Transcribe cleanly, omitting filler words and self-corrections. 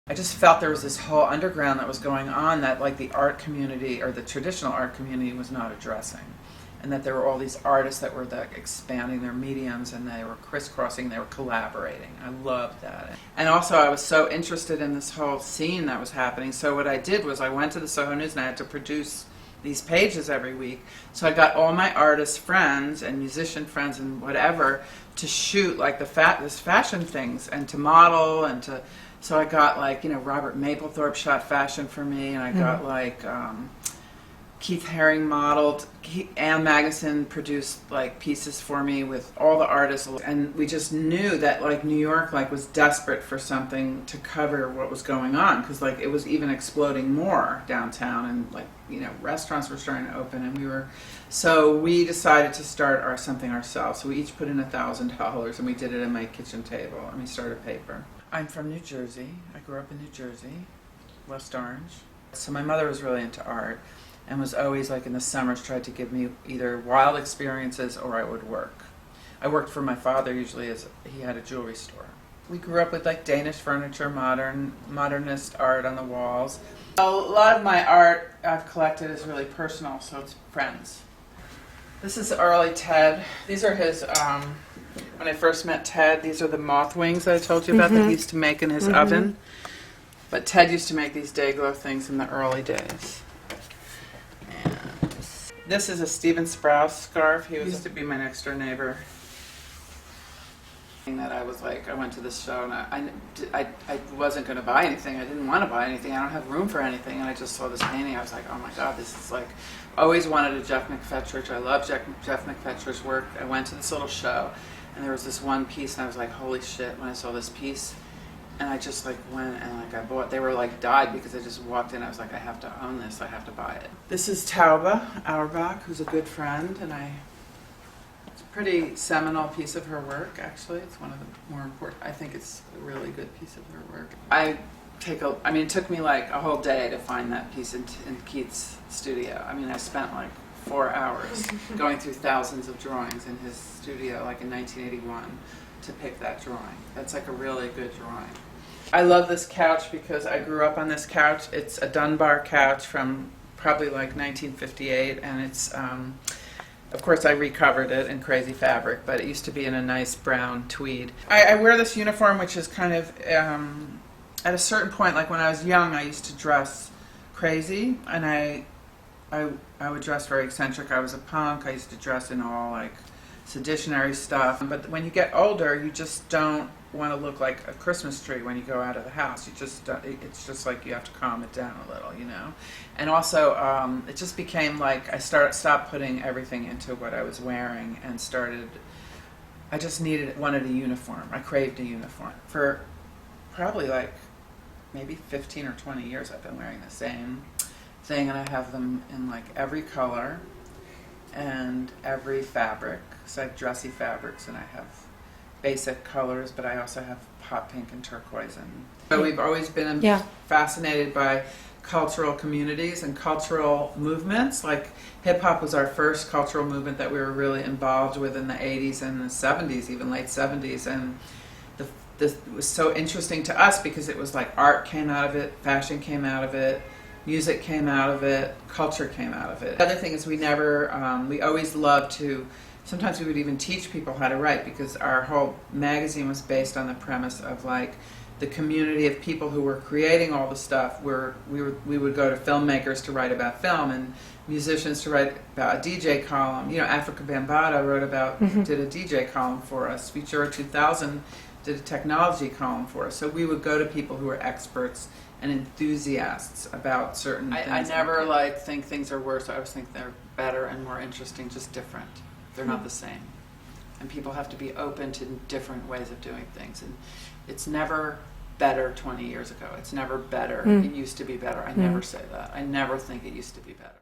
I just felt there was this whole underground that was going on that like the art community or the traditional art community was not addressing. And that there were all these artists that were like expanding their mediums and they were crisscrossing, they were collaborating. I loved that. And also I was so interested in this whole scene that was happening. So what I did was I went to the Soho News and I had to produce these pages every week. So I got all my artist friends and musician friends and whatever to shoot like this fashion things and to model and to, so I got like, you know, Robert Mapplethorpe shot fashion for me, and I got like Keith Haring modeled. Anne Magnuson produced like pieces for me with all the artists, and we just knew that like New York like was desperate for something to cover what was going on, because like it was even exploding more downtown, and like, you know, restaurants were starting to open, and so we decided to start something ourselves. So we each put in $1,000 and we did it at my kitchen table and we started a paper. I'm from New Jersey. I grew up in New Jersey, West Orange. So my mother was really into art and was always like in the summers tried to give me either wild experiences or I would work. I worked for my father usually, as he had a jewelry store. We grew up with like Danish furniture, modernist art on the walls. A lot of my art I've collected is really personal, so it's friends. This is early Ted. These are his, when I first met Ted, these are the moth wings that I told you about that he used to make in his oven. But Ted used to make these day glow things in the early days. And this is a Stephen Sprouse scarf. He used to be my next door neighbor. That I was like, I went to this show and I wasn't going to buy anything. I didn't want to buy anything. I don't have room for anything. And I just saw this painting. I was like, oh my God, this is like, I always wanted a Jeff McFetridge. I love Jeff McFetridge's work. I went to this little show and there was this one piece and I was like, holy shit, when I saw this piece. And I just like went and like I bought, they were like died because I just walked in. I was like, I have to own this. I have to buy it. This is Taube Auerbach, who's a good friend, and it's a pretty seminal piece of her work, actually. It's one of the more important, I think it's a really good piece of her work. I mean, it took me like a whole day to find that piece in Keith's studio. I mean, I spent like 4 hours going through thousands of drawings in his studio, like in 1981, to pick that drawing. That's like a really good drawing. I love this couch because I grew up on this couch. It's a Dunbar couch from probably like 1958, and it's, of course, I recovered it in crazy fabric, but it used to be in a nice brown tweed. I wear this uniform, which is kind of, at a certain point, like when I was young, I used to dress crazy, and I would dress very eccentric. I was a punk. I used to dress in all like seditionary stuff. But when you get older, you just don't want to look like a Christmas tree when you go out of the house. You just don't, it's just like you have to calm it down a little, you know. And also, it just became like I stopped putting everything into what I was wearing and started. I just wanted a uniform. I craved a uniform. For probably like maybe 15 or 20 years, I've been wearing the same thing, and I have them in like every color and every fabric. So I have dressy fabrics and I have basic colors, but I also have hot pink and turquoise. And so we've always been fascinated by cultural communities and cultural movements. Like hip hop was our first cultural movement that we were really involved with in the 80s and the 70s, even late 70s. And this was so interesting to us because it was like art came out of it, fashion came out of it, music came out of it, culture came out of it. The other thing is we always loved to, sometimes we would even teach people how to write, because our whole magazine was based on the premise of like the community of people who were creating all the stuff. We would go to filmmakers to write about film and musicians to write about a DJ column. You know, Africa Bambaataa did a DJ column for us. Futura 2000 did a technology column for us. So we would go to people who were experts and enthusiasts about certain things. I never like think things are worse. I always think they're better and more interesting, just different. They're not the same. And people have to be open to different ways of doing things. And it's never better 20 years ago. It's never better. It used to be better. I never say that. I never think it used to be better.